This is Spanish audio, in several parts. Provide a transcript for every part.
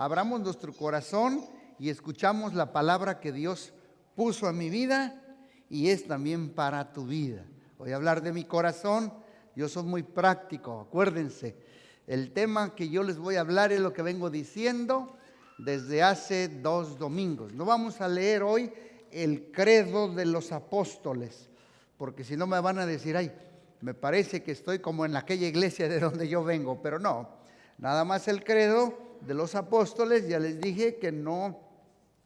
abramos nuestro corazón y escuchamos la palabra que Dios puso a mi vida y es también para tu vida. Voy a hablar de mi corazón. Yo soy muy práctico, acuérdense. El tema que yo les voy a hablar es lo que vengo diciendo desde hace 2 domingos. No vamos a leer hoy el credo de los apóstoles, porque si no me van a decir, ay, me parece que estoy como en aquella iglesia de donde yo vengo, pero no. Nada más el credo de los apóstoles, ya les dije que no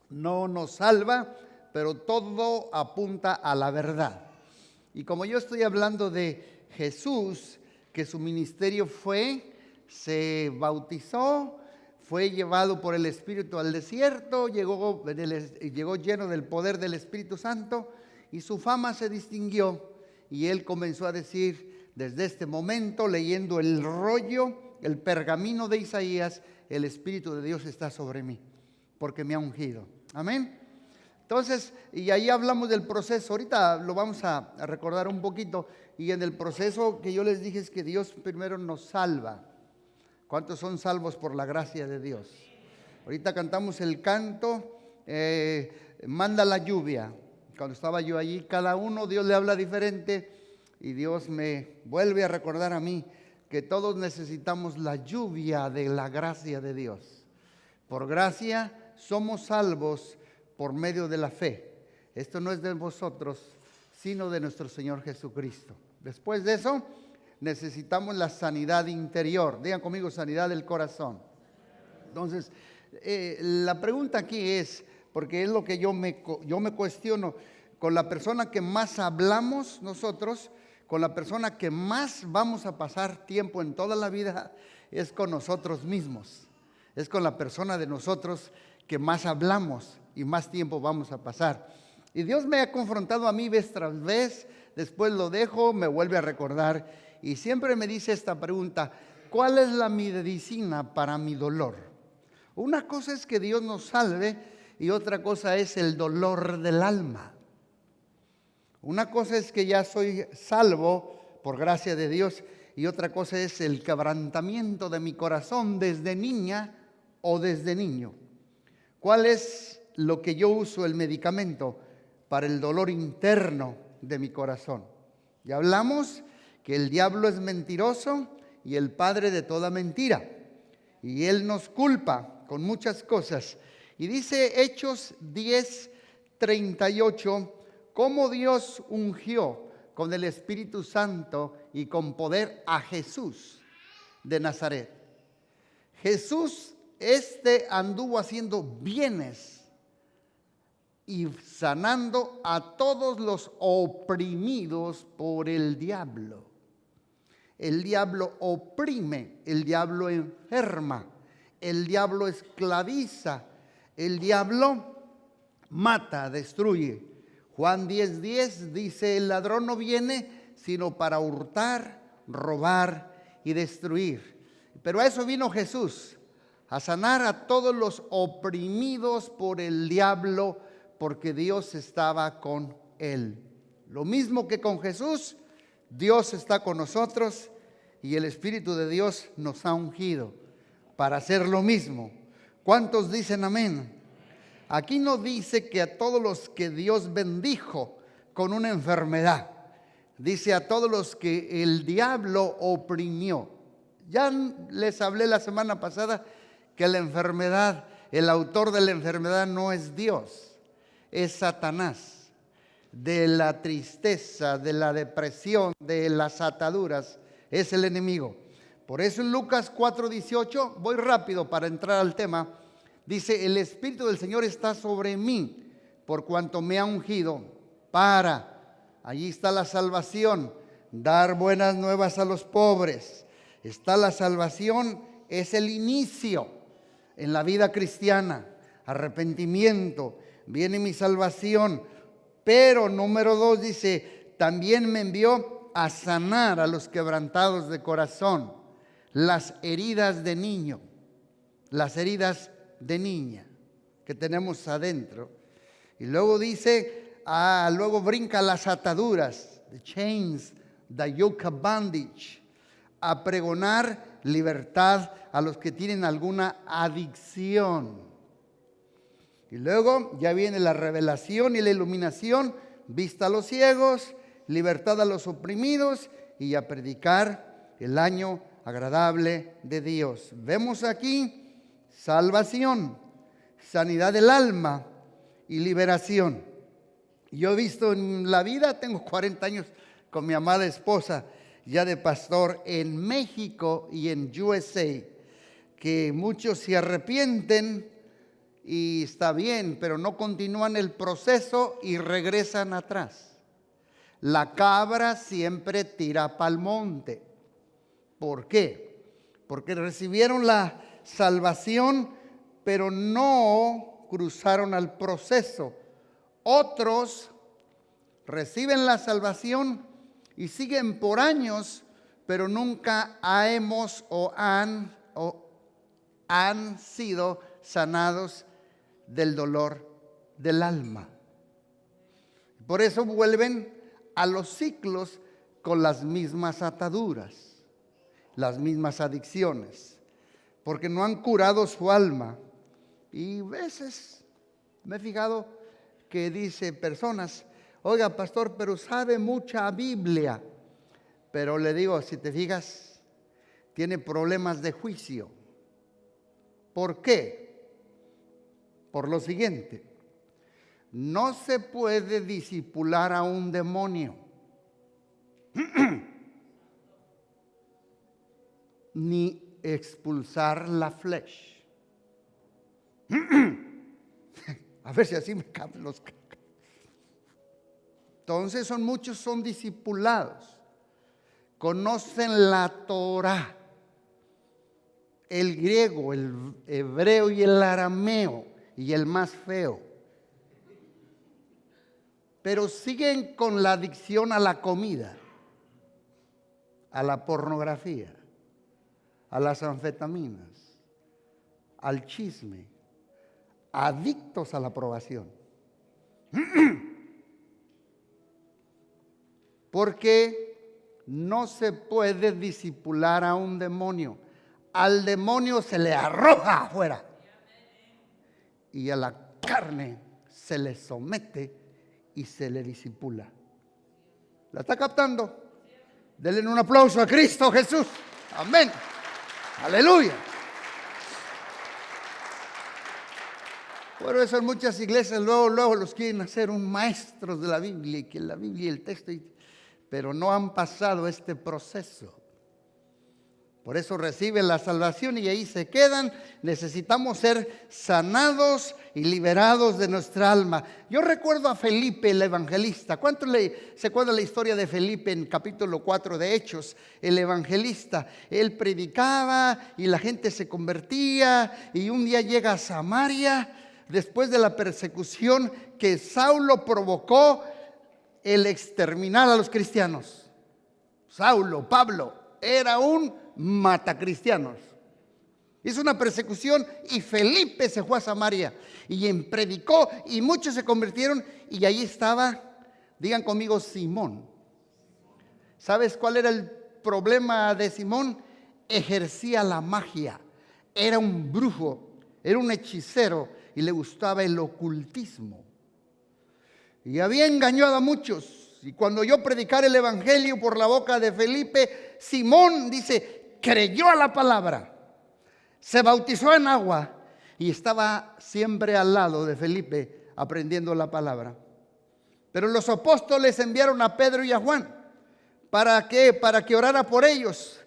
nos salva, pero todo apunta a la verdad. Y como yo estoy hablando de Jesús, que su ministerio se bautizó, fue llevado por el Espíritu al desierto, llegó lleno del poder del Espíritu Santo y su fama se distinguió. Y él comenzó a decir, desde este momento, leyendo el rollo, el pergamino de Isaías, el Espíritu de Dios está sobre mí, porque me ha ungido. Amén. Entonces, y ahí hablamos del proceso. Ahorita lo vamos a recordar un poquito. Y en el proceso que yo les dije es que Dios primero nos salva. ¿Cuántos son salvos por la gracia de Dios? Ahorita cantamos el canto, manda la lluvia. Cuando estaba yo allí, cada uno Dios le habla diferente. Y Dios me vuelve a recordar a mí que todos necesitamos la lluvia de la gracia de Dios. Por gracia somos salvos por medio de la fe. Esto no es de vosotros, sino de nuestro Señor Jesucristo. Después de eso, necesitamos la sanidad interior. Digan conmigo, sanidad del corazón. Entonces, la pregunta aquí es, porque es lo que yo me cuestiono, con la persona que más hablamos nosotros, con la persona que más vamos a pasar tiempo en toda la vida, es con nosotros mismos. Es con la persona de nosotros que más hablamos y más tiempo vamos a pasar. Y Dios me ha confrontado a mí vez tras vez, después lo dejo, me vuelve a recordar y siempre me dice esta pregunta, ¿cuál es la medicina para mi dolor? Una cosa es que Dios nos salve y otra cosa es el dolor del alma. Una cosa es que ya soy salvo por gracia de Dios y otra cosa es el quebrantamiento de mi corazón desde niña o desde niño. ¿Cuál es lo que yo uso, el medicamento para el dolor interno de mi corazón? Ya hablamos que el diablo es mentiroso y el padre de toda mentira. Y él nos culpa con muchas cosas. Y dice Hechos 10:38, cómo Dios ungió con el Espíritu Santo y con poder a Jesús de Nazaret. Jesús anduvo haciendo bienes y sanando a todos los oprimidos por el diablo. El diablo oprime, el diablo enferma, el diablo esclaviza, el diablo mata, destruye. Juan 10:10 dice, el ladrón no viene sino para hurtar, robar y destruir. Pero a eso vino Jesús, a sanar a todos los oprimidos por el diablo, porque Dios estaba con él. Lo mismo que con Jesús, Dios está con nosotros y el Espíritu de Dios nos ha ungido para hacer lo mismo. ¿Cuántos dicen amén? Aquí no dice que a todos los que Dios bendijo con una enfermedad. Dice a todos los que el diablo oprimió. Ya les hablé la semana pasada que la enfermedad, el autor de la enfermedad no es Dios, es Satanás. De la tristeza, de la depresión, de las ataduras, es el enemigo. Por eso en Lucas 4:18, voy rápido para entrar al tema, dice, el Espíritu del Señor está sobre mí, por cuanto me ha ungido allí está la salvación, dar buenas nuevas a los pobres. Está la salvación, es el inicio en la vida cristiana, arrepentimiento, viene mi salvación. Pero número 2 dice, también me envió a sanar a los quebrantados de corazón, las heridas de niño, las heridas de niña que tenemos adentro. Y luego dice, luego brinca las ataduras, the chains, the yoke of bondage, a pregonar libertad a los que tienen alguna adicción. Y luego ya viene la revelación y la iluminación, vista a los ciegos, libertad a los oprimidos y a predicar el año agradable de Dios. Vemos aquí salvación, sanidad del alma y liberación. Yo he visto en la vida, tengo 40 años con mi amada esposa, ya de pastor en México y en USA, que muchos se arrepienten y está bien, pero no continúan el proceso y regresan atrás. La cabra siempre tira pa'l monte. ¿Por qué? Porque recibieron la salvación, pero no cruzaron al proceso. Otros reciben la salvación y siguen por años, pero nunca han sido sanados del dolor del alma. Por eso vuelven a los ciclos con las mismas ataduras, las mismas adicciones, porque no han curado su alma. Y a veces me he fijado que dice personas: oiga, pastor, pero sabe mucha Biblia. Pero le digo, si te fijas, tiene problemas de juicio. ¿Por qué? Por lo siguiente: no se puede discipular a un demonio, ni expulsar la flesh. A ver si así me caben los... Entonces muchos son discipulados, conocen la Torah, el griego, el hebreo y el arameo, y el más feo, pero siguen con la adicción a la comida, a la pornografía, a las anfetaminas, al chisme, adictos a la aprobación. Porque no se puede discipular a un demonio. Al demonio se le arroja afuera y a la carne se le somete y se le disipula. ¿La está captando? Denle un aplauso a Cristo Jesús. Amén. Aleluya. Por eso en muchas iglesias luego los quieren hacer un maestros de la Biblia, y que la Biblia y el texto, pero no han pasado este proceso. Por eso reciben la salvación y ahí se quedan. Necesitamos ser sanados y liberados de nuestra alma. Yo recuerdo a Felipe el evangelista. ¿Cuántos se acuerdan la historia de Felipe en capítulo 4 de Hechos? El evangelista, él predicaba y la gente se convertía, y un día llega a Samaria después de la persecución que Saulo provocó, el exterminar a los cristianos. Saulo, Pablo, era un matacristianos. Hizo una persecución y Felipe se fue a Samaria y predicó y muchos se convirtieron, y ahí estaba, digan conmigo, Simón. ¿Sabes cuál era el problema de Simón? Ejercía la magia, era un brujo, era un hechicero y le gustaba el ocultismo. Y había engañado a muchos. Y cuando yo predicara el evangelio por la boca de Felipe, Simón, dice, creyó a la palabra, se bautizó en agua y estaba siempre al lado de Felipe aprendiendo la palabra. Pero los apóstoles enviaron a Pedro y a Juan. ¿Para qué? Para que orara por ellos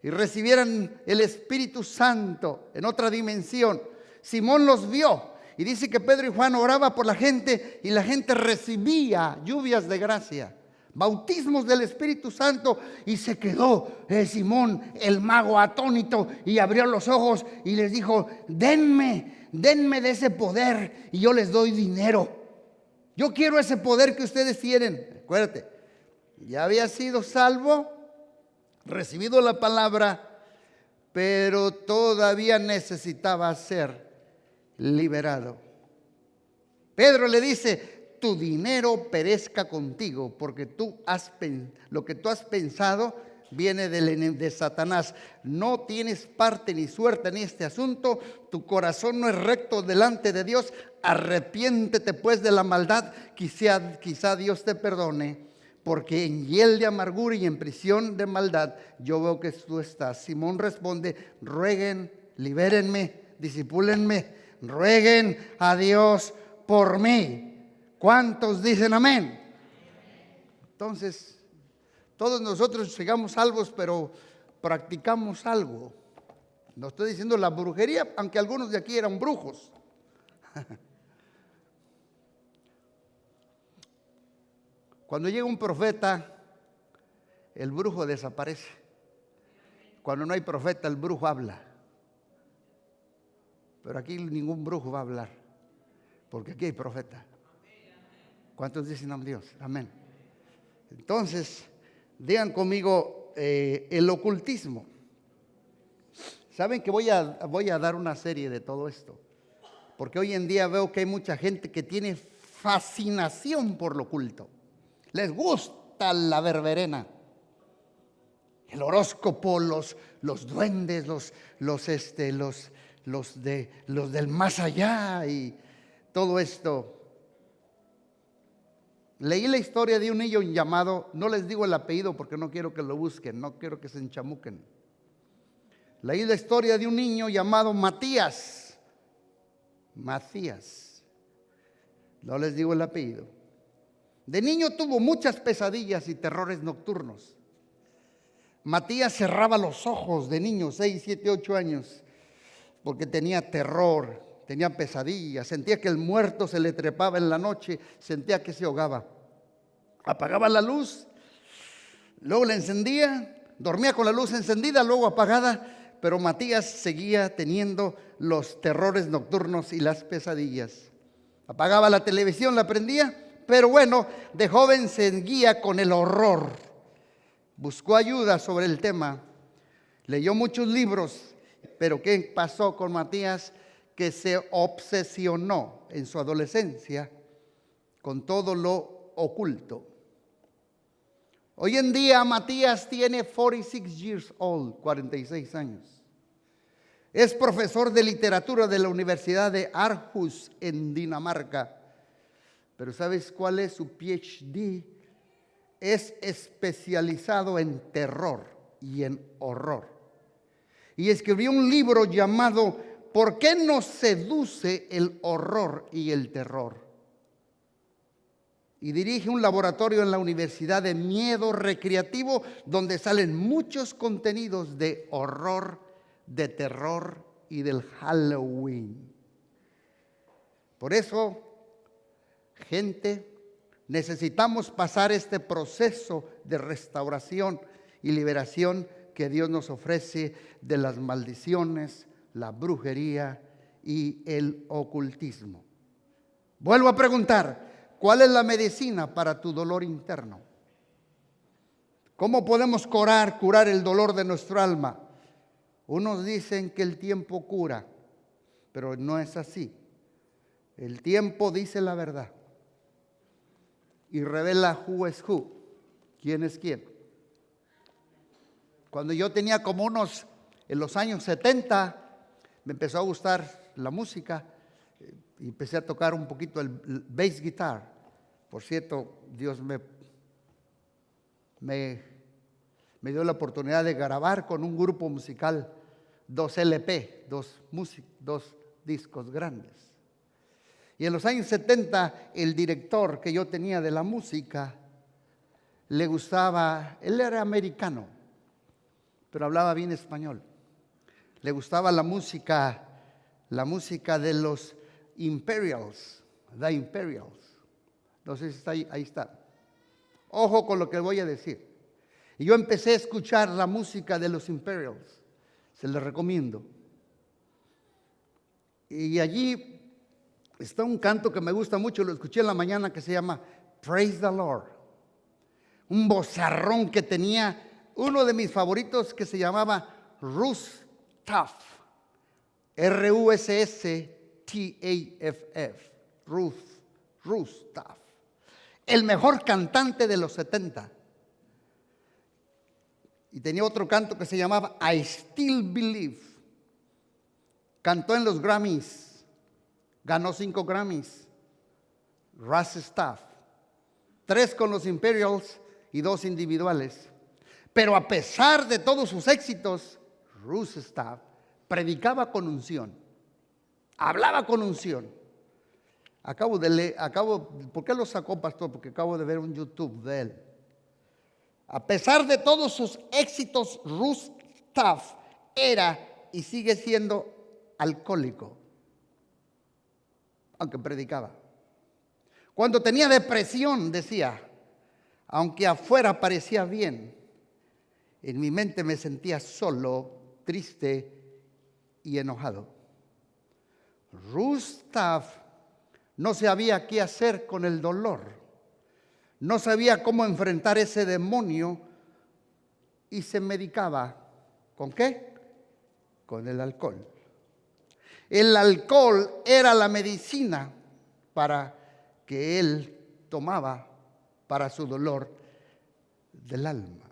y recibieran el Espíritu Santo en otra dimensión. Simón los vio y dice que Pedro y Juan oraban por la gente y la gente recibía lluvias de gracia, bautismos del Espíritu Santo, y se quedó Simón el mago atónito y abrió los ojos y les dijo: denme de ese poder y yo les doy dinero. Yo quiero ese poder que ustedes tienen. Acuérdate, ya había sido salvo, recibido la palabra, pero todavía necesitaba ser liberado. Pedro le dice: tu dinero perezca contigo, porque lo que tú has pensado viene de Satanás. No tienes parte ni suerte en este asunto. Tu corazón no es recto delante de Dios. Arrepiéntete pues de la maldad. Quizá Dios te perdone. Porque en hiel de amargura y en prisión de maldad yo veo que tú estás. Simón responde: rueguen, libérenme, disipúlenme, rueguen a Dios por mí. ¿Cuántos dicen amén? Entonces, todos nosotros llegamos salvos, pero practicamos algo. No estoy diciendo la brujería, aunque algunos de aquí eran brujos. Cuando llega un profeta, el brujo desaparece. Cuando no hay profeta, el brujo habla. Pero aquí ningún brujo va a hablar, porque aquí hay profeta. ¿Cuántos dicen a Dios? Amén. Entonces, digan conmigo el ocultismo. Saben que voy a dar una serie de todo esto, porque hoy en día veo que hay mucha gente que tiene fascinación por lo oculto. Les gusta la verberena, el horóscopo, los duendes, los del más allá y todo esto. Leí la historia de un niño llamado, no les digo el apellido porque no quiero que lo busquen, no quiero que se enchamuquen. Leí la historia de un niño llamado Matías. No les digo el apellido. De niño tuvo muchas pesadillas y terrores nocturnos. Matías cerraba los ojos de niño, 6, 7, 8 años, porque tenía terror, tenía pesadillas, sentía que el muerto se le trepaba en la noche, sentía que se ahogaba. Apagaba la luz, luego la encendía, dormía con la luz encendida, luego apagada, pero Matías seguía teniendo los terrores nocturnos y las pesadillas. Apagaba la televisión, la prendía, pero bueno, de joven seguía con el horror. Buscó ayuda sobre el tema, leyó muchos libros, pero ¿qué pasó con Matías? Que se obsesionó en su adolescencia con todo lo oculto. Hoy en día Matías tiene 46 años. Es profesor de literatura de la Universidad de Aarhus en Dinamarca. Pero ¿sabes cuál es su PhD? Es especializado en terror y en horror. Y escribió un libro llamado ¿Por qué nos seduce el horror y el terror? Y dirige un laboratorio en la Universidad de Miedo Recreativo donde salen muchos contenidos de horror, de terror y del Halloween. Por eso, gente, necesitamos pasar este proceso de restauración y liberación que Dios nos ofrece de las maldiciones, la brujería y el ocultismo. Vuelvo a preguntar, ¿cuál es la medicina para tu dolor interno? ¿Cómo podemos curar el dolor de nuestro alma? Unos dicen que el tiempo cura, pero no es así. El tiempo dice la verdad y revela who is who, quién es quién. Cuando yo tenía como en los años 70, me empezó a gustar la música y empecé a tocar un poquito el bass guitar. Por cierto, Dios me dio la oportunidad de grabar con un grupo musical 2 LP, dos discos grandes. Y en los años 70, el director que yo tenía de la música, le gustaba, él era americano, pero hablaba bien español. Le gustaba la música de los Imperials, The Imperials. No sé si está ahí está. Ojo con lo que voy a decir. Y yo empecé a escuchar la música de los Imperials. Se les recomiendo. Y allí está un canto que me gusta mucho, lo escuché en la mañana, que se llama Praise the Lord. Un vozarrón que tenía uno de mis favoritos que se llamaba Russ Taff. R-U-S-S-T-A-F-F. Russ Taff. El mejor cantante de los 70. Y tenía otro canto que se llamaba I Still Believe. Cantó en los Grammys. Ganó 5 Grammys. Russ Staff. 3 con los Imperials y 2 individuales. Pero a pesar de todos sus éxitos, Russ Staff predicaba con unción. Hablaba con unción. ¿Por qué lo sacó, pastor? Porque acabo de ver un YouTube de él. A pesar de todos sus éxitos, Russ Staff era y sigue siendo alcohólico, aunque predicaba. Cuando tenía depresión, decía, aunque afuera parecía bien, en mi mente me sentía solo, triste y enojado. Russ Staff no sabía qué hacer con el dolor. No sabía cómo enfrentar ese demonio y se medicaba. ¿Con qué? Con el alcohol. El alcohol era la medicina que él tomaba para su dolor del alma.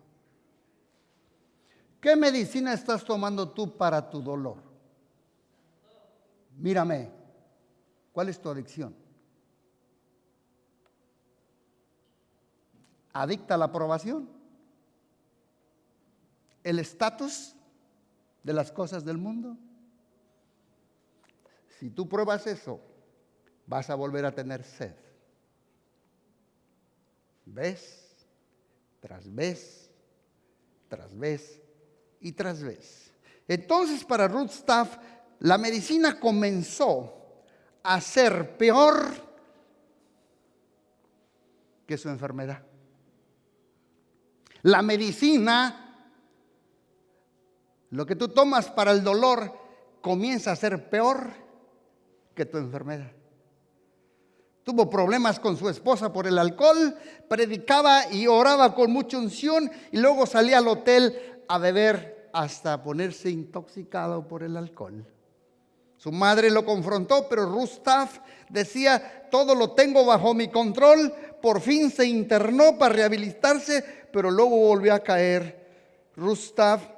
¿Qué medicina estás tomando tú para tu dolor? Mírame, ¿cuál es tu adicción? ¿Adicta a la aprobación? ¿El estatus de las cosas del mundo? Si tú pruebas eso, vas a volver a tener sed. Vez tras vez, tras vez y tras vez. Entonces, para Russ Staff, la medicina comenzó a ser peor que su enfermedad. La medicina, lo que tú tomas para el dolor, comienza a ser peor que tu enfermedad. Tuvo problemas con su esposa por el alcohol, predicaba y oraba con mucha unción y luego salía al hotel a beber hasta ponerse intoxicado por el alcohol. Su madre lo confrontó, pero Russ Staff decía, todo lo tengo bajo mi control. Por fin se internó para rehabilitarse, pero luego volvió a caer. Russ Staff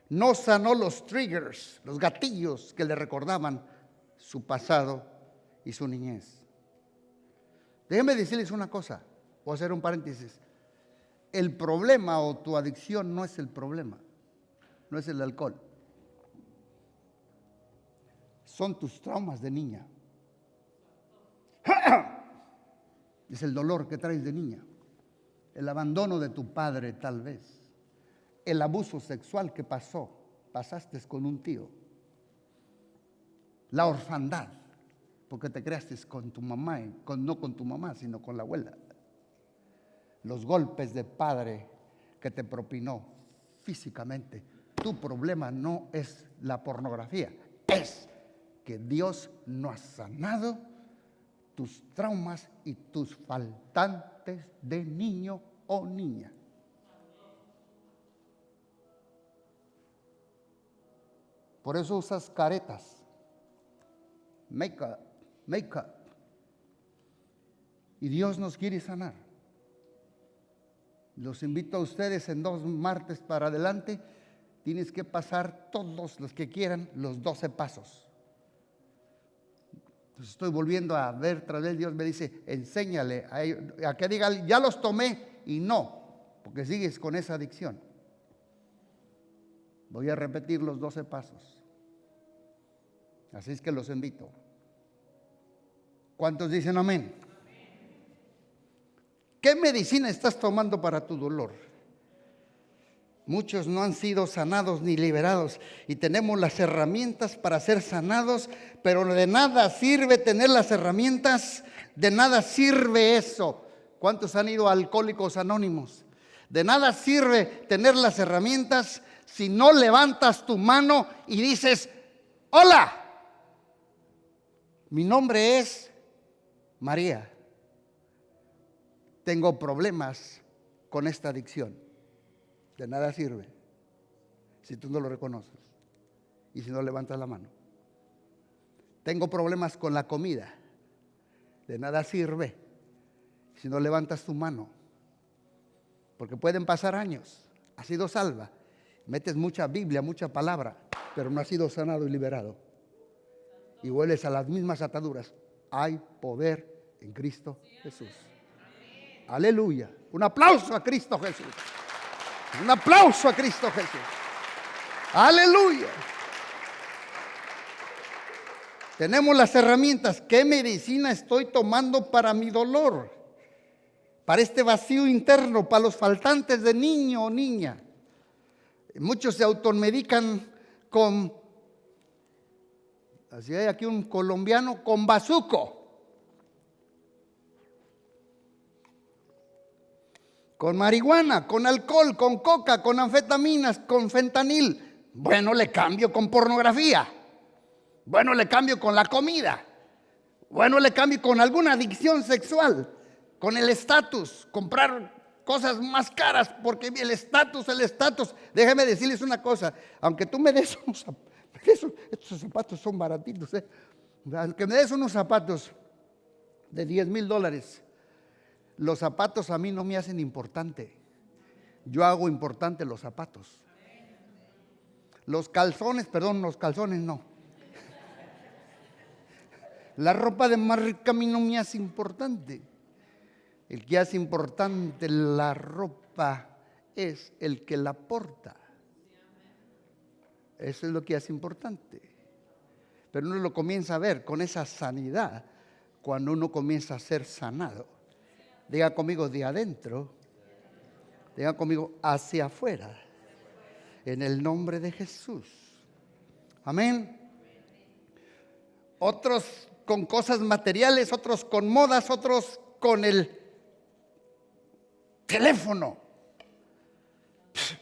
no sanó los triggers, los gatillos que le recordaban su pasado y su niñez. Déjenme decirles una cosa, voy a hacer un paréntesis. El problema o tu adicción no es el problema, no es el alcohol. Son tus traumas de niña. Es el dolor que traes de niña. El abandono de tu padre tal vez. El abuso sexual que pasaste con un tío. La orfandad, porque te creaste con tu mamá, no con tu mamá, sino con la abuela. Los golpes de padre que te propinó físicamente. Tu problema no es la pornografía, es que Dios no ha sanado tus traumas y tus faltantes de niño o niña. Por eso usas caretas, make-up. Y Dios nos quiere sanar. Los invito a ustedes en 2 martes para adelante. Tienes que pasar todos los que quieran los 12 pasos. Entonces estoy volviendo a ver, tras él Dios me dice, enséñale a que diga, ya los tomé y no, porque sigues con esa adicción. Voy a repetir los 12 pasos. Así es que los invito. ¿Cuántos dicen amén? ¿Qué medicina estás tomando para tu dolor? Muchos no han sido sanados ni liberados y tenemos las herramientas para ser sanados, pero de nada sirve tener las herramientas, de nada sirve eso. ¿Cuántos han ido a Alcohólicos Anónimos? De nada sirve tener las herramientas si no levantas tu mano y dices, hola, mi nombre es María. Tengo problemas con esta adicción. De nada sirve si tú no lo reconoces y si no levantas la mano. Tengo problemas con la comida. De nada sirve si no levantas tu mano porque pueden pasar años. Has sido salva. Metes mucha Biblia, mucha palabra, pero no has sido sanado y liberado. Y vuelves a las mismas ataduras. Hay poder en Cristo Jesús. Aleluya. Un aplauso a Cristo Jesús. Un aplauso a Cristo Jesús. Aleluya. Tenemos las herramientas. ¿Qué medicina estoy tomando para mi dolor? Para este vacío interno, para los faltantes de niño o niña. Muchos se automedican con, así hay aquí un colombiano, con bazuco. Con marihuana, con alcohol, con coca, con anfetaminas, con fentanil. Bueno, le cambio con pornografía. Bueno, le cambio con la comida. Bueno, le cambio con alguna adicción sexual. Con el estatus, comprar cosas más caras porque el estatus. Déjeme decirles una cosa, aunque tú me des unos zapatos, estos zapatos son baratitos, aunque me des unos zapatos de $10,000, los zapatos a mí no me hacen importante. Yo hago importante los zapatos. Los calzones no. La ropa de marca a mí no me hace importante. El que hace importante la ropa es el que la porta. Eso es lo que hace importante. Pero uno lo comienza a ver con esa sanidad cuando uno comienza a ser sanado. Diga conmigo de adentro. Diga conmigo hacia afuera. En el nombre de Jesús. Amén. Otros con cosas materiales, otros con modas, otros con el teléfono.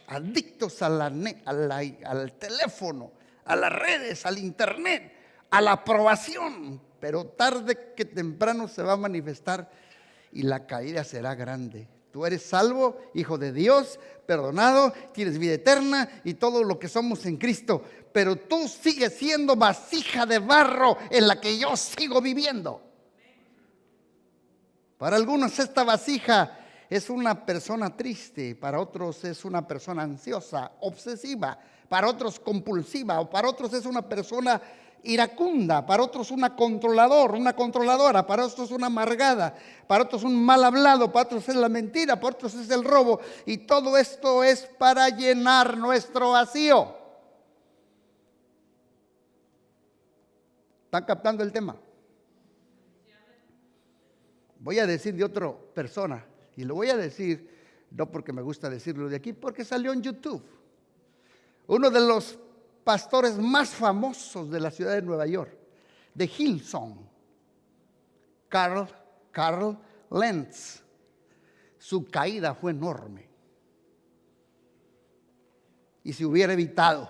Adictos al teléfono, a las redes, al internet, a la aprobación. Pero tarde que temprano se va a manifestar y la caída será grande. Tú eres salvo, hijo de Dios, perdonado, tienes vida eterna y todo lo que somos en Cristo. Pero tú sigues siendo vasija de barro en la que yo sigo viviendo. Para algunos esta vasija es una persona triste, para otros es una persona ansiosa, obsesiva, para otros compulsiva, o para otros es una persona iracunda, para otros una controladora, para otros una amargada, para otros un mal hablado, para otros es la mentira, para otros es el robo. Y todo esto es para llenar nuestro vacío. ¿Están captando el tema? Voy a decir de otra persona, y lo voy a decir no porque me gusta decirlo de aquí, porque salió en YouTube. Uno de los pastores más famosos de la ciudad de Nueva York, de Hillsong, Carl Lentz. Su caída fue enorme. Y si hubiera evitado,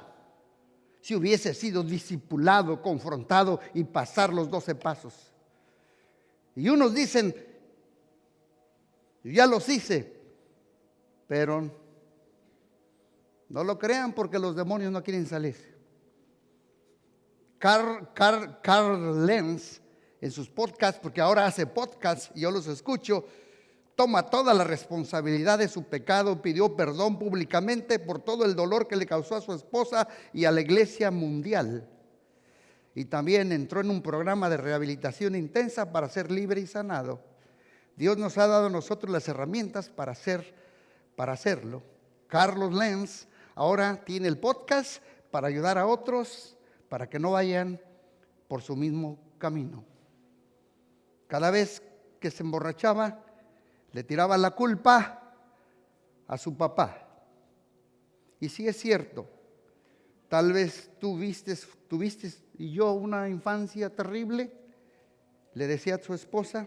si hubiese sido discipulado, confrontado y pasar los 12 pasos. Y unos dicen, yo ya los hice, pero no lo crean porque los demonios no quieren salir. Carl Lentz, en sus podcasts, porque ahora hace podcasts y yo los escucho, toma toda la responsabilidad de su pecado, pidió perdón públicamente por todo el dolor que le causó a su esposa y a la iglesia mundial. Y también entró en un programa de rehabilitación intensa para ser libre y sanado. Dios nos ha dado a nosotros las herramientas para hacerlo. Carlos Lentz ahora tiene el podcast para ayudar a otros, para que no vayan por su mismo camino. Cada vez que se emborrachaba, le tiraba la culpa a su papá. Y sí es cierto, tal vez tuviste y yo una infancia terrible, le decía a su esposa,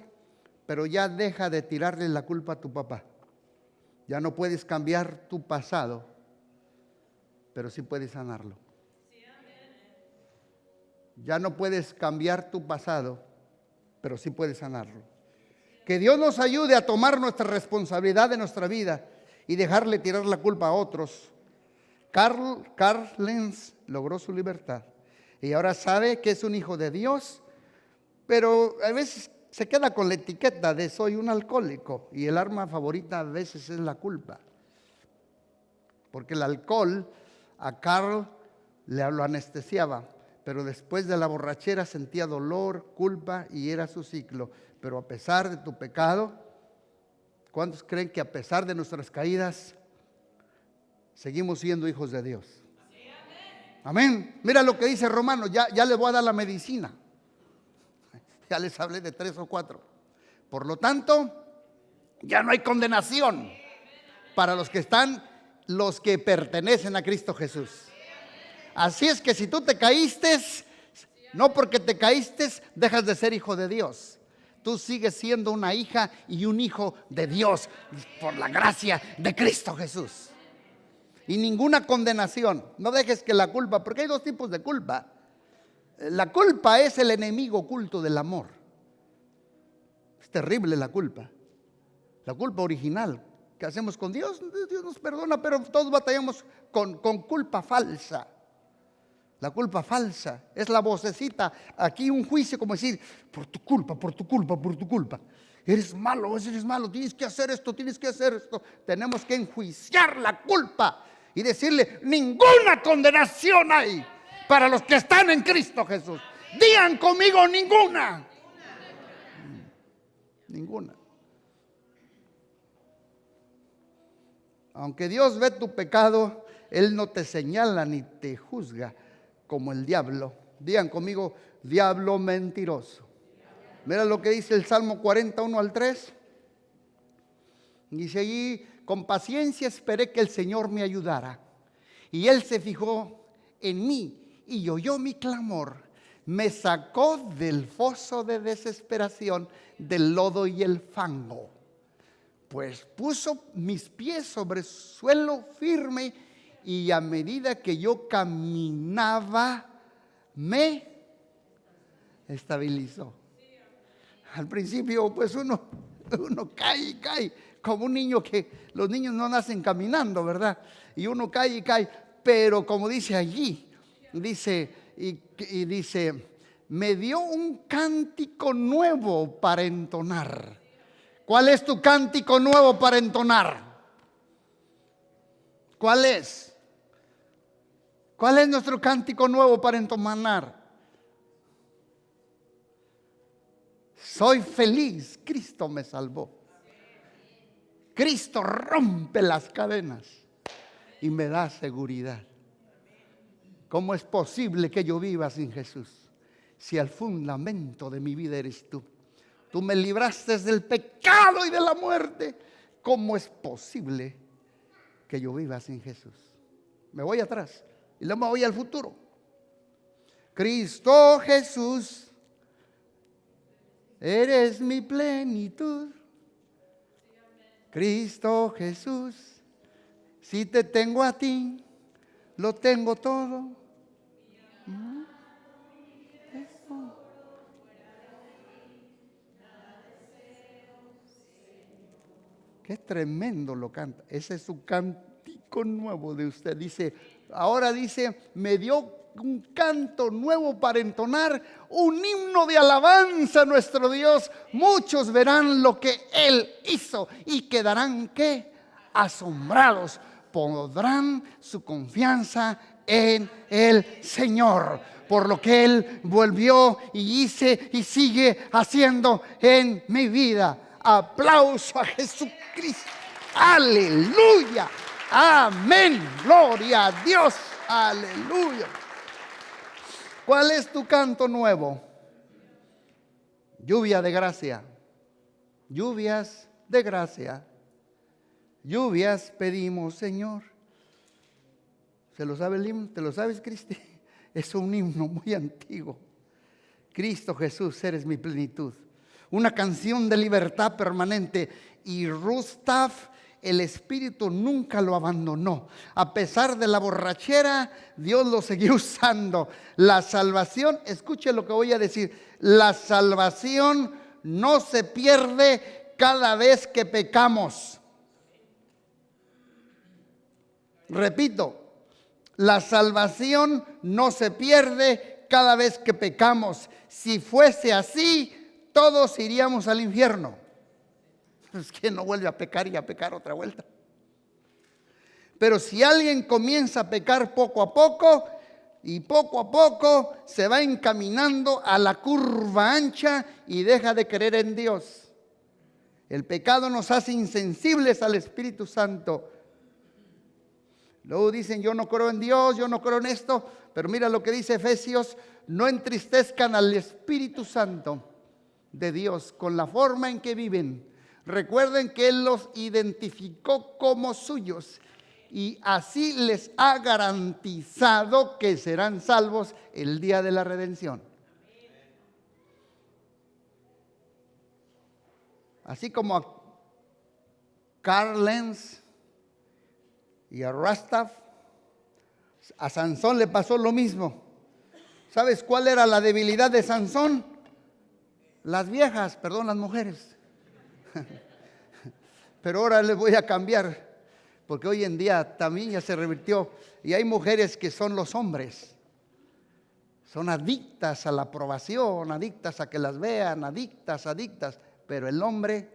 pero ya deja de tirarle la culpa a tu papá. Ya no puedes cambiar tu pasado, pero sí puedes sanarlo. Ya no puedes cambiar tu pasado, pero sí puedes sanarlo. Que Dios nos ayude a tomar nuestra responsabilidad de nuestra vida y dejarle tirar la culpa a otros. Carl Lentz logró su libertad y ahora sabe que es un hijo de Dios, pero a veces se queda con la etiqueta de soy un alcohólico, y el arma favorita a veces es la culpa. Porque el alcohol a Carl lo anestesiaba, pero después de la borrachera sentía dolor, culpa y era su ciclo. Pero a pesar de tu pecado, ¿cuántos creen que a pesar de nuestras caídas seguimos siendo hijos de Dios? Amén. Mira lo que dice Romanos, ya les voy a dar la medicina. Ya les hablé de 3 o 4. Por lo tanto, ya no hay condenación para los que pertenecen a Cristo Jesús. Así es que si tú te caíste, no porque te caíste, dejas de ser hijo de Dios. Tú sigues siendo una hija y un hijo de Dios por la gracia de Cristo Jesús. Y ninguna condenación. No dejes que la culpa, porque hay 2 tipos de culpa. La culpa es el enemigo oculto del amor. Es terrible la culpa. La culpa original que hacemos con Dios, Dios nos perdona, pero todos batallamos con culpa falsa. La culpa falsa es la vocecita, aquí un juicio como decir, por tu culpa, por tu culpa, por tu culpa. Eres malo, tienes que hacer esto, tienes que hacer esto. Tenemos que enjuiciar la culpa y decirle, ninguna condenación hay para los que están en Cristo Jesús. Digan conmigo, ninguna. Ninguna. Aunque Dios ve tu pecado, Él no te señala ni te juzga como el diablo. Digan conmigo, diablo mentiroso. Mira lo que dice el Salmo 41 al 3. Dice allí, con paciencia esperé que el Señor me ayudara. Y Él se fijó en mí y oyó mi clamor. Me sacó del foso de desesperación, del lodo y el fango. Pues puso mis pies sobre suelo firme y a medida que yo caminaba, me estabilizó. Al principio, pues uno cae, como un niño que los niños no nacen caminando, ¿verdad? Y uno cae y cae, pero como dice allí, dice, me dio un cántico nuevo para entonar. ¿Cuál es tu cántico nuevo para entonar? ¿Cuál es? ¿Cuál es nuestro cántico nuevo para entonar? Soy feliz, Cristo me salvó. Cristo rompe las cadenas y me da seguridad. ¿Cómo es posible que yo viva sin Jesús? Si el fundamento de mi vida eres tú. Tú me libraste del pecado y de la muerte. ¿Cómo es posible que yo viva sin Jesús? Me voy atrás y luego me voy al futuro. Cristo Jesús, eres mi plenitud. Cristo Jesús, si te tengo a ti, lo tengo todo. Qué tremendo lo canta. Ese es su cántico nuevo de usted. Ahora dice, me dio un canto nuevo para entonar, un himno de alabanza a nuestro Dios. Muchos verán lo que Él hizo y quedarán, ¿qué? Asombrados. Pondrán su confianza en el Señor, por lo que Él volvió y hice y sigue haciendo en mi vida. Aplauso a Jesucristo. Aleluya. Amén. Gloria a Dios. Aleluya. ¿Cuál es tu canto nuevo? Lluvia de gracia. Lluvias de gracia. Lluvias pedimos, Señor. ¿Se lo sabe el himno? ¿Te lo sabes, Cristi? Es un himno muy antiguo. Cristo Jesús, eres mi plenitud. Una canción de libertad permanente. Y Gustav, el Espíritu nunca lo abandonó. A pesar de la borrachera, Dios lo siguió usando. La salvación, escuche lo que voy a decir. La salvación no se pierde cada vez que pecamos. Repito, la salvación no se pierde cada vez que pecamos. Si fuese así, todos iríamos al infierno. Es que no vuelve a pecar y a pecar otra vuelta. Pero si alguien comienza a pecar poco a poco, y poco a poco se va encaminando a la curva ancha y deja de creer en Dios. El pecado nos hace insensibles al Espíritu Santo. Luego dicen, yo no creo en Dios, yo no creo en esto. Pero mira lo que dice Efesios: no entristezcan al Espíritu Santo de Dios con la forma en que viven. Recuerden que Él los identificó como suyos y así les ha garantizado que serán salvos el día de la redención. Así como a Carl Lenz y a Rastaf, a Sansón le pasó lo mismo. ¿Sabes cuál era la debilidad de Sansón? Las viejas, perdón, las mujeres. Pero ahora les voy a cambiar, porque hoy en día también ya se revirtió y hay mujeres que son los hombres. Son adictas a la aprobación, adictas a que las vean, adictas. Pero el hombre,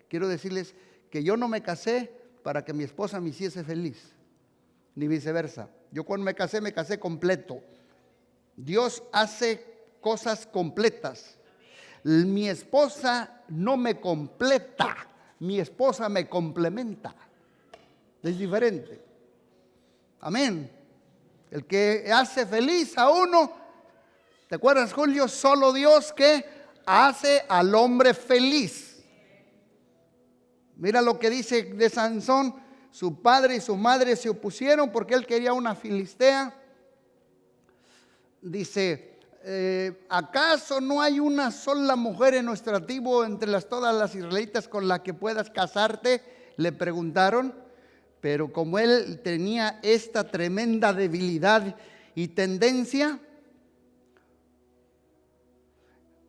quiero decirles que yo no me casé para que mi esposa me hiciese feliz, ni viceversa. Yo cuando me casé completo. Dios hace cosas completas. Mi esposa no me completa, mi esposa me complementa. Es diferente. Amén. El que hace feliz a uno, ¿te acuerdas, Julio? Solo Dios que hace al hombre feliz. Mira lo que dice de Sansón: su padre y su madre se opusieron porque él quería una filistea. Dice, ¿acaso no hay una sola mujer en nuestra tribu entre todas las israelitas con la que puedas casarte? Le preguntaron. Pero como él tenía esta tremenda debilidad y tendencia,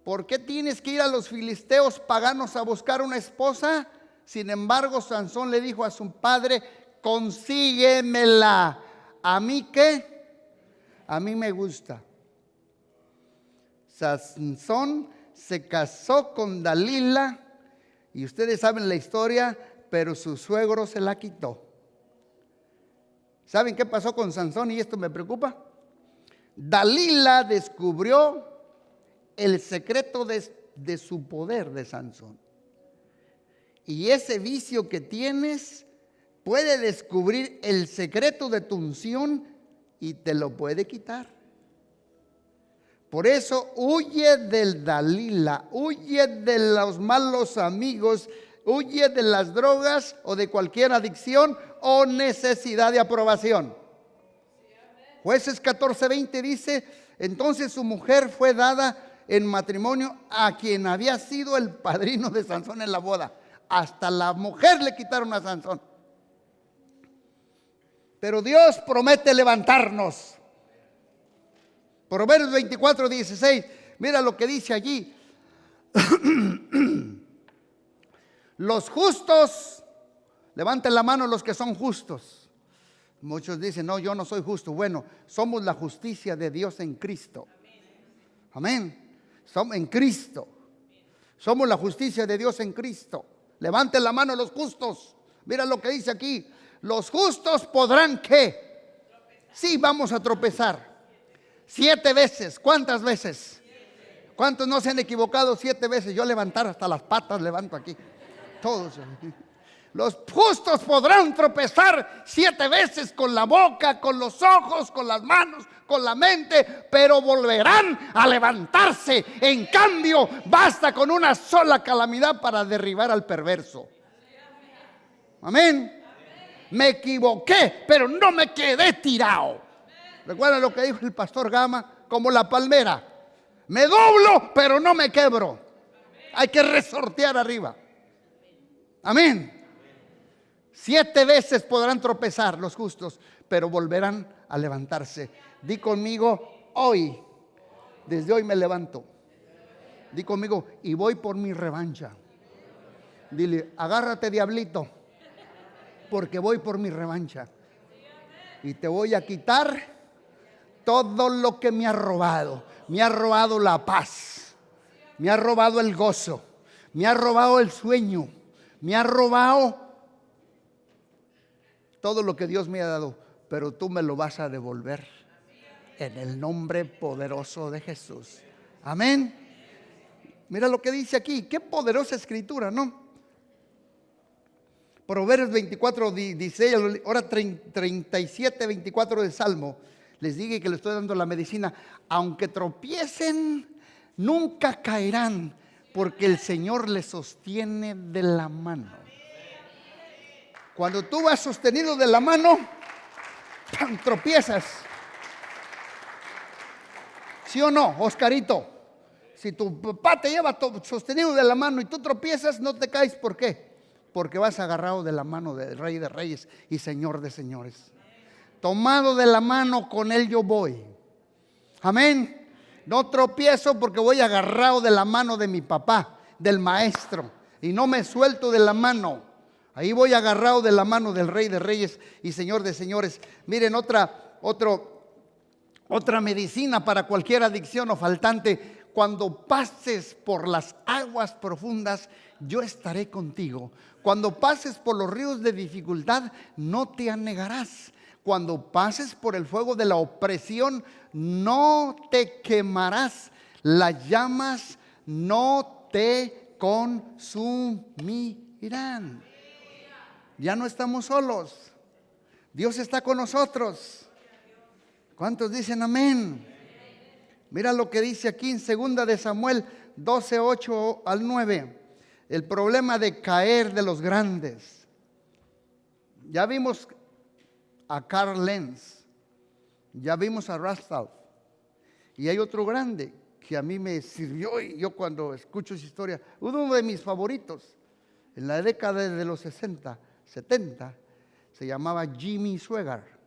¿por qué tienes que ir a los filisteos paganos a buscar una esposa? Sin embargo, Sansón le dijo a su padre: consíguemela. ¿A mí qué? A mí me gusta. Sansón se casó con Dalila y ustedes saben la historia, pero su suegro se la quitó. ¿Saben qué pasó con Sansón? Y esto me preocupa. Dalila descubrió el secreto de su poder de Sansón. Y ese vicio que tienes puede descubrir el secreto de tu unción y te lo puede quitar. Por eso huye del Dalila, huye de los malos amigos, huye de las drogas o de cualquier adicción o necesidad de aprobación. Jueces 14:20 dice: entonces su mujer fue dada en matrimonio a quien había sido el padrino de Sansón en la boda. Hasta la mujer le quitaron a Sansón. Pero Dios promete levantarnos. Proverbios 24:16, mira lo que dice allí. Los justos, levanten la mano los que son justos. Muchos dicen, no, yo no soy justo. Bueno, somos la justicia de Dios en Cristo. Amén. Somos en Cristo. Somos la justicia de Dios en Cristo. Levanten la mano los justos. Mira lo que dice aquí. Los justos podrán ¿qué? Sí, vamos a tropezar. 7 veces. ¿Cuántas veces? 7. ¿Cuántos no se han equivocado 7 veces? Yo levantar hasta las patas levanto aquí. Todos. Los justos podrán tropezar 7 veces con la boca, con los ojos, con las manos, con la mente, pero volverán a levantarse. En cambio, basta con una sola calamidad para derribar al perverso. Amén. Me equivoqué, pero no me quedé tirado. Recuerda lo que dijo el pastor Gama, como la palmera. Me doblo, pero no me quebro. Hay que resortear arriba. Amén. 7 veces podrán tropezar los justos, pero volverán a levantarse. Di conmigo, hoy, desde hoy me levanto. Di conmigo, y voy por mi revancha. Dile, agárrate, diablito, porque voy por mi revancha. Y te voy a quitar todo lo que me ha robado. Me ha robado la paz. me ha robado el gozo, me ha robado el sueño, me ha robado todo lo que Dios me ha dado, pero tú me lo vas a devolver en el nombre poderoso de Jesús. Amén. Mira lo que dice aquí, qué poderosa escritura, ¿no? Proverbios 24, 16, ahora 37, 24 del Salmo. Les dije que le estoy dando la medicina. Aunque tropiecen, nunca caerán, porque el Señor les sostiene de la mano. Cuando tú vas sostenido de la mano, ¡pam!, tropiezas. ¿Sí o no, Oscarito? Si tu papá te lleva sostenido de la mano y tú tropiezas, no te caes. ¿Por qué? Porque vas agarrado de la mano del Rey de Reyes y Señor de Señores. Tomado de la mano, con Él yo voy. Amén. No tropiezo porque voy agarrado de la mano de mi papá, del Maestro. Y no me suelto de la mano. Ahí voy agarrado de la mano del Rey de Reyes y Señor de Señores. Miren, otra medicina para cualquier adicción o faltante. Cuando pases por las aguas profundas, yo estaré contigo. Cuando pases por los ríos de dificultad, no te anegarás. Cuando pases por el fuego de la opresión, no te quemarás. Las llamas no te consumirán. Ya no estamos solos. Dios está con nosotros. ¿Cuántos dicen amén? Mira lo que dice aquí en 2 de Samuel 12, 8 al 9. El problema de caer de los grandes. Ya vimos a Carl Lenz. Ya vimos a Rastaf. Y hay otro grande que a mí me sirvió, y yo cuando escucho esa historia, uno de mis favoritos, en la década de los 60, 70, se llamaba Jimmy Swaggart.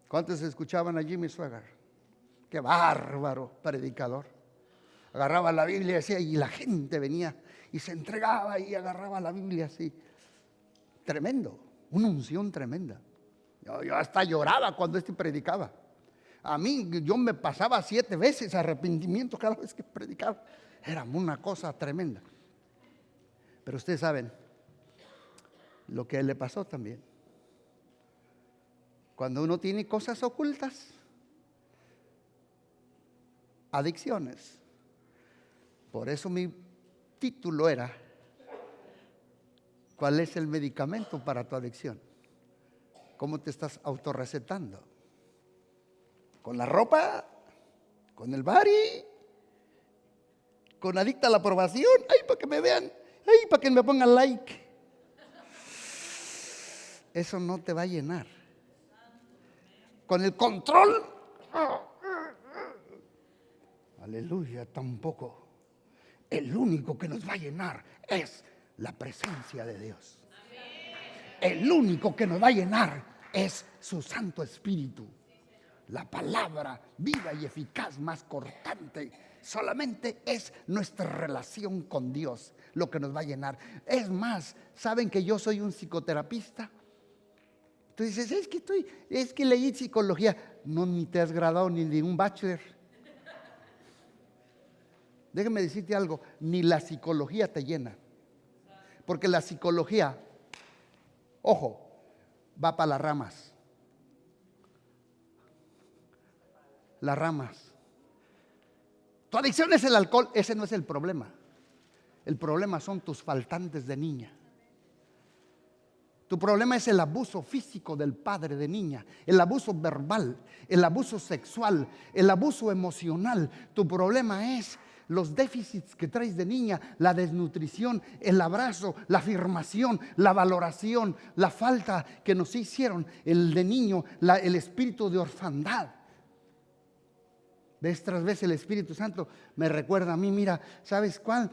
¿Cuántos escuchaban a Jimmy Swaggart? Qué bárbaro predicador. Agarraba la Biblia así, y la gente venía y se entregaba y agarraba la Biblia así. Tremendo, una unción tremenda. Yo hasta lloraba cuando predicaba. A mí, yo me pasaba 7 veces arrepentimiento cada vez que predicaba. Era una cosa tremenda. Pero ustedes saben lo que le pasó también. Cuando uno tiene cosas ocultas, adicciones. Por eso mi título era: ¿cuál es el medicamento para tu adicción? ¿Cómo te estás autorrecetando? ¿Con la ropa? ¿Con el body? ¿Con adicta a la aprobación? ¡Ay, para que me vean! ¡Ay, para que me pongan like! Eso no te va a llenar. Con el control, aleluya, tampoco. El único que nos va a llenar es la presencia de Dios. El único que nos va a llenar es su Santo Espíritu. La palabra viva y eficaz, más cortante. Solamente es nuestra relación con Dios lo que nos va a llenar. Es más, ¿saben que yo soy un psicoterapista? Tú dices, es que leí psicología. No, ni te has graduado ni de un bachelor. Déjame decirte algo, ni la psicología te llena. Porque la psicología, ojo, va para las ramas. Las ramas. Tu adicción es el alcohol, ese no es el problema. El problema son tus faltantes de niña. Tu problema es el abuso físico del padre de niña, el abuso verbal, el abuso sexual, el abuso emocional. Tu problema es los déficits que traes de niña, la desnutrición, el abrazo, la afirmación, la valoración, la falta que nos hicieron el de niño, el espíritu de orfandad. Vez tras vez el Espíritu Santo me recuerda a mí, mira, ¿sabes cuál?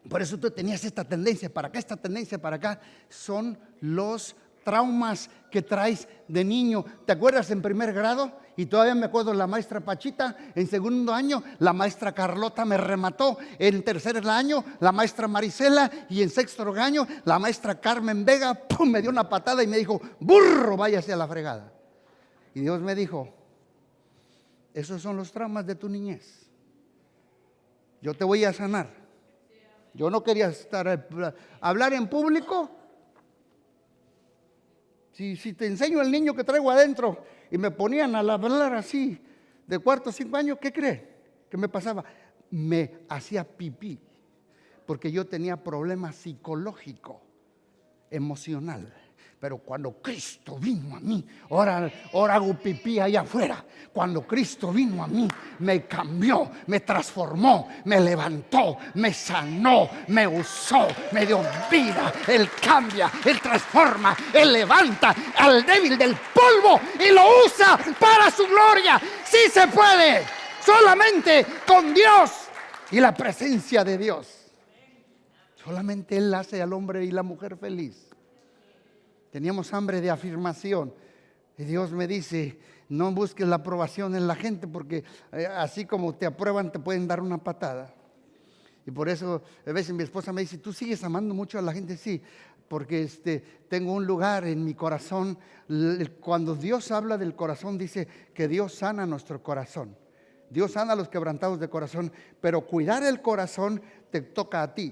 Por eso tú tenías esta tendencia para acá, esta tendencia para acá. Son los traumas que traes de niño. ¿Te acuerdas en primer grado? Y todavía me acuerdo la maestra Pachita. En segundo año la maestra Carlota me remató. En tercer año la maestra Marisela. Y en sexto año la maestra Carmen Vega, ¡pum!, me dio una patada y me dijo: burro, váyase a la fregada. Y Dios me dijo: esos son los traumas de tu niñez. Yo te voy a sanar. Yo no quería hablar en público. Si te enseño el niño que traigo adentro y me ponían a hablar así de 4 o 5 años, ¿qué creen? ¿Qué me pasaba? Me hacía pipí, porque yo tenía problemas psicológicos, emocional. Pero cuando Cristo vino a mí, ahora hago pipí allá afuera. Cuando Cristo vino a mí, me cambió, me transformó, me levantó, me sanó, me usó, me dio vida. Él cambia, Él transforma, Él levanta al débil del polvo y lo usa para su gloria. Sí se puede, solamente con Dios y la presencia de Dios. Solamente Él hace al hombre y la mujer feliz. Teníamos hambre de afirmación. Y Dios me dice, no busques la aprobación en la gente, porque así como te aprueban, te pueden dar una patada. Y por eso a veces mi esposa me dice, ¿tú sigues amando mucho a la gente? Sí, porque tengo un lugar en mi corazón. Cuando Dios habla del corazón, dice que Dios sana nuestro corazón. Dios sana a los quebrantados de corazón, pero cuidar el corazón te toca a ti.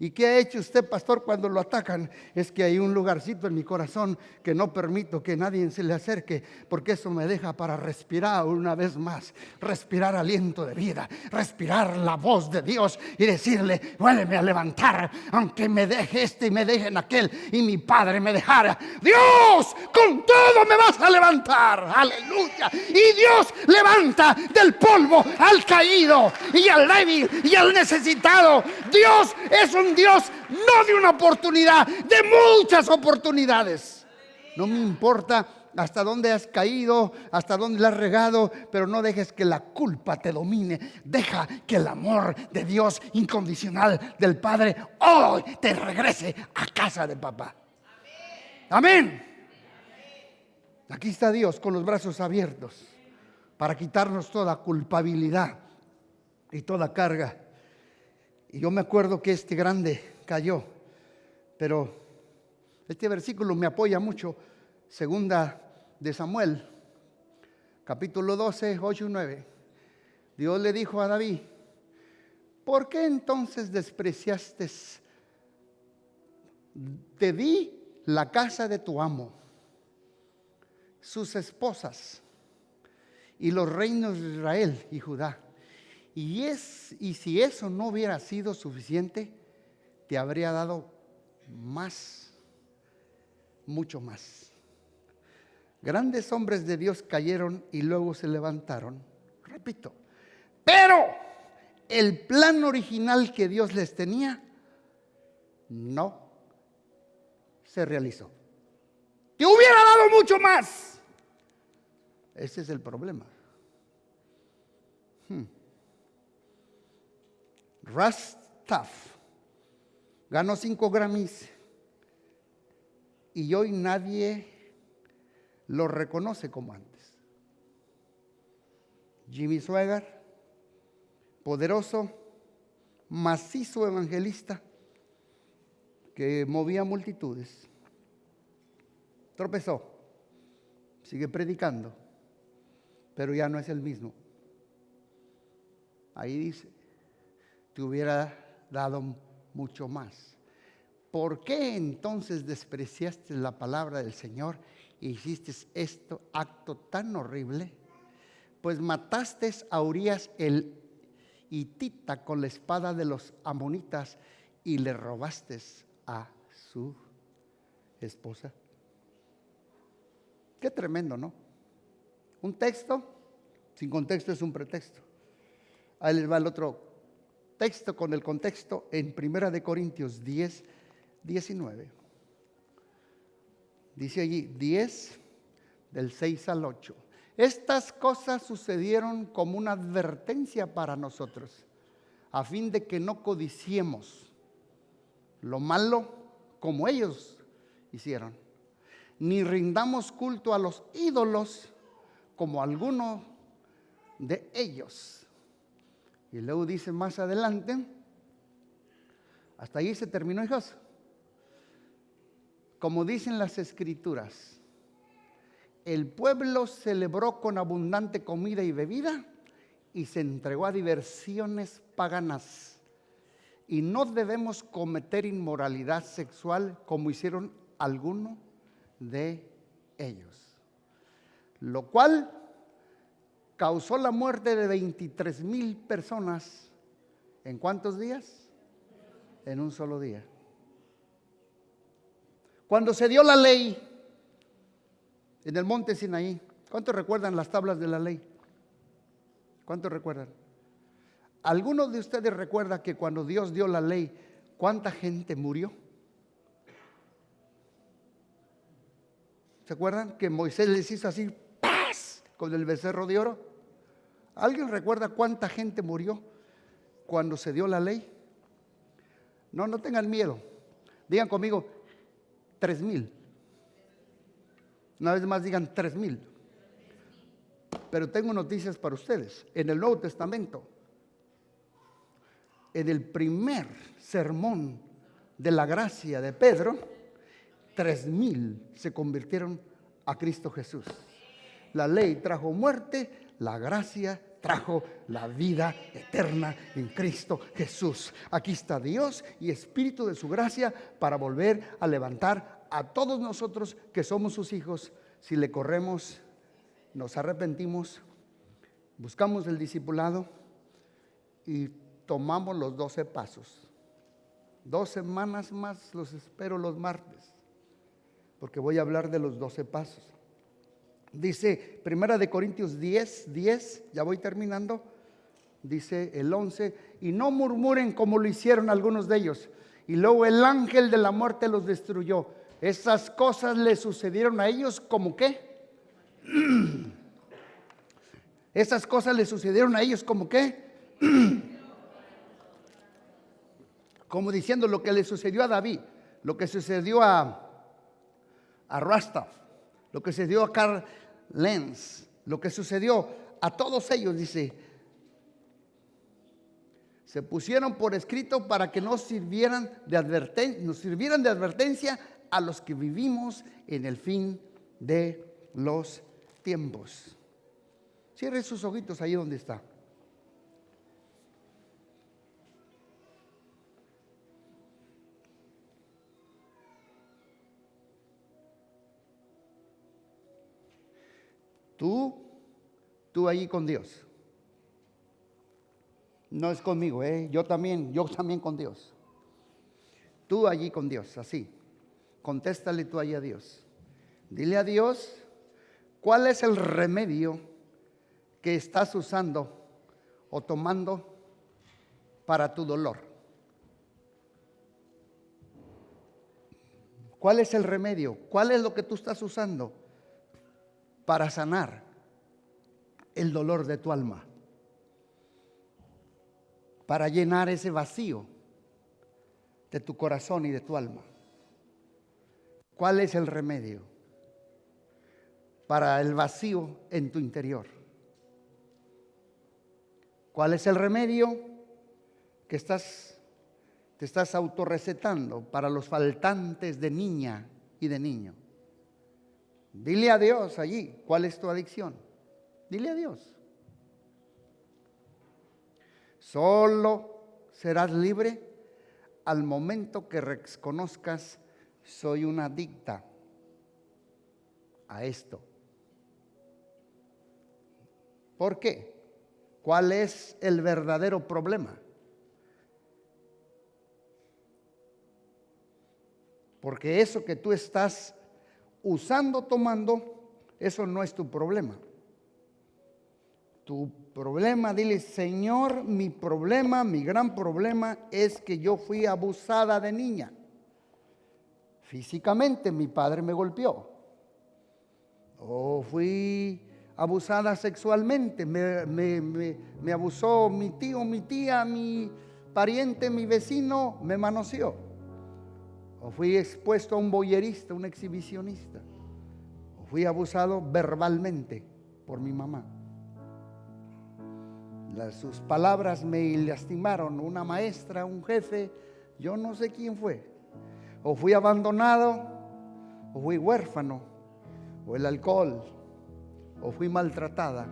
¿Y qué ha hecho usted, pastor, cuando lo atacan? Es que hay un lugarcito en mi corazón que no permito que nadie se le acerque, porque eso me deja para respirar una vez más, respirar aliento de vida, respirar la voz de Dios y decirle, vuélveme a levantar, aunque me deje y me dejen aquel y mi padre me dejara. Dios, con todo me vas a levantar, aleluya. Y Dios levanta del polvo al caído y al débil y al necesitado. Dios es un Dios no de una oportunidad, de muchas oportunidades. No me importa hasta dónde has caído, hasta dónde la has regado, pero no dejes que la culpa te domine. Deja que el amor de Dios incondicional del Padre hoy te regrese a casa de papá. Amén. Aquí está Dios con los brazos abiertos para quitarnos toda culpabilidad y toda carga. Y yo me acuerdo que este grande cayó, pero este versículo me apoya mucho. Segunda de Samuel, capítulo 12, 8 y 9. Dios le dijo a David, ¿por qué entonces despreciaste? Te di la casa de tu amo, sus esposas y los reinos de Israel y Judá. Y si eso no hubiera sido suficiente, te habría dado más, mucho más. Grandes hombres de Dios cayeron y luego se levantaron. Repito, pero el plan original que Dios les tenía no se realizó. Te hubiera dado mucho más. Ese es el problema. Russ Taff ganó 5 Grammys y hoy nadie lo reconoce como antes. Jimmy Swaggart, poderoso, macizo evangelista que movía multitudes, tropezó, sigue predicando, pero ya no es el mismo. Ahí dice, te hubiera dado mucho más. ¿Por qué entonces despreciaste la palabra del Señor e hiciste este acto tan horrible? Pues mataste a Urías el hitita con la espada de los amonitas y le robaste a su esposa. Qué tremendo, ¿no? Un texto sin contexto es un pretexto. Ahí les va el otro texto con el contexto en 1 Corintios 10, 19. Dice allí 10 del 6 al 8. Estas cosas sucedieron como una advertencia para nosotros, a fin de que no codiciemos lo malo como ellos hicieron, ni rindamos culto a los ídolos como alguno de ellos. Y luego dice más adelante, hasta ahí se terminó, hijos. Como dicen las escrituras, el pueblo celebró con abundante comida y bebida y se entregó a diversiones paganas. Y no debemos cometer inmoralidad sexual como hicieron algunos de ellos. Lo cual causó la muerte de 23,000 personas. ¿En cuántos días? En un solo día. Cuando se dio la ley en el monte Sinaí, ¿cuántos recuerdan las tablas de la ley? ¿Cuántos recuerdan? ¿Alguno de ustedes recuerda que cuando Dios dio la ley, cuánta gente murió? ¿Se acuerdan que Moisés les hizo así, ¡paz!, con el becerro de oro? ¿Alguien recuerda cuánta gente murió cuando se dio la ley? No, no tengan miedo. Digan conmigo, 3,000. Una vez más digan 3,000. Pero tengo noticias para ustedes. En el Nuevo Testamento, en el primer sermón de la gracia de Pedro, 3,000 se convirtieron a Cristo Jesús. La ley trajo muerte, la gracia trajo la vida eterna en Cristo Jesús. Aquí está Dios y Espíritu de su gracia para volver a levantar a todos nosotros que somos sus hijos. Si le corremos, nos arrepentimos, buscamos el discipulado y tomamos los 12 pasos. 2 semanas más los espero los martes, porque voy a hablar de los 12 pasos. Dice 1 Corintios 10, ya voy terminando, dice el 11, y no murmuren como lo hicieron algunos de ellos, y luego el ángel de la muerte los destruyó. Esas cosas le sucedieron a ellos como ¿qué? Esas cosas le sucedieron a ellos como ¿qué? Como diciendo lo que le sucedió a David, lo que sucedió a Rastaf, lo que sucedió a Carl Lenz, lo que sucedió a todos ellos, dice, se pusieron por escrito para que nos sirvieran de advertencia a los que vivimos en el fin de los tiempos. Cierre sus ojitos ahí donde está. Tú allí con Dios. No es conmigo, yo también con Dios. Tú allí con Dios, así. Contéstale tú allí a Dios. Dile a Dios, ¿cuál es el remedio que estás usando o tomando para tu dolor? ¿Cuál es el remedio? ¿Cuál es lo que tú estás usando para sanar el dolor de tu alma? Para llenar ese vacío de tu corazón y de tu alma. ¿Cuál es el remedio para el vacío en tu interior? ¿Cuál es el remedio que te estás autorrecetando para los faltantes de niña y de niño? Dile a Dios allí, ¿cuál es tu adicción? Dile a Dios. Solo serás libre al momento que reconozcas, soy una adicta a esto. ¿Por qué? ¿Cuál es el verdadero problema? Porque eso que tú estás usando, tomando, eso no es tu problema. Tu problema, dile, Señor, mi problema, mi gran problema es que yo fui abusada de niña. Físicamente mi padre me golpeó. O fui abusada sexualmente, me abusó mi tío, mi tía, mi pariente, mi vecino, me manoseó. O fui expuesto a un voyerista, un exhibicionista. O fui abusado verbalmente por mi mamá. Sus palabras me lastimaron, una maestra, un jefe, yo no sé quién fue. O fui abandonado, o fui huérfano, o el alcohol, o fui maltratado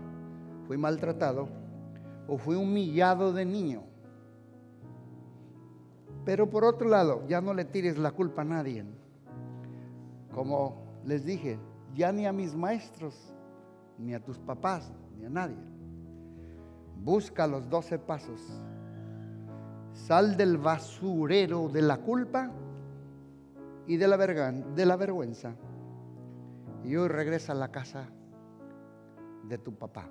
o fui humillado de niño. Pero por otro lado, ya no le tires la culpa a nadie. Como les dije, ya ni a mis maestros, ni a tus papás, ni a nadie. Busca los 12 pasos. Sal del basurero de la culpa y de la vergüenza. Y hoy regresa a la casa de tu papá,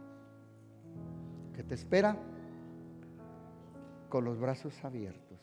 que te espera con los brazos abiertos.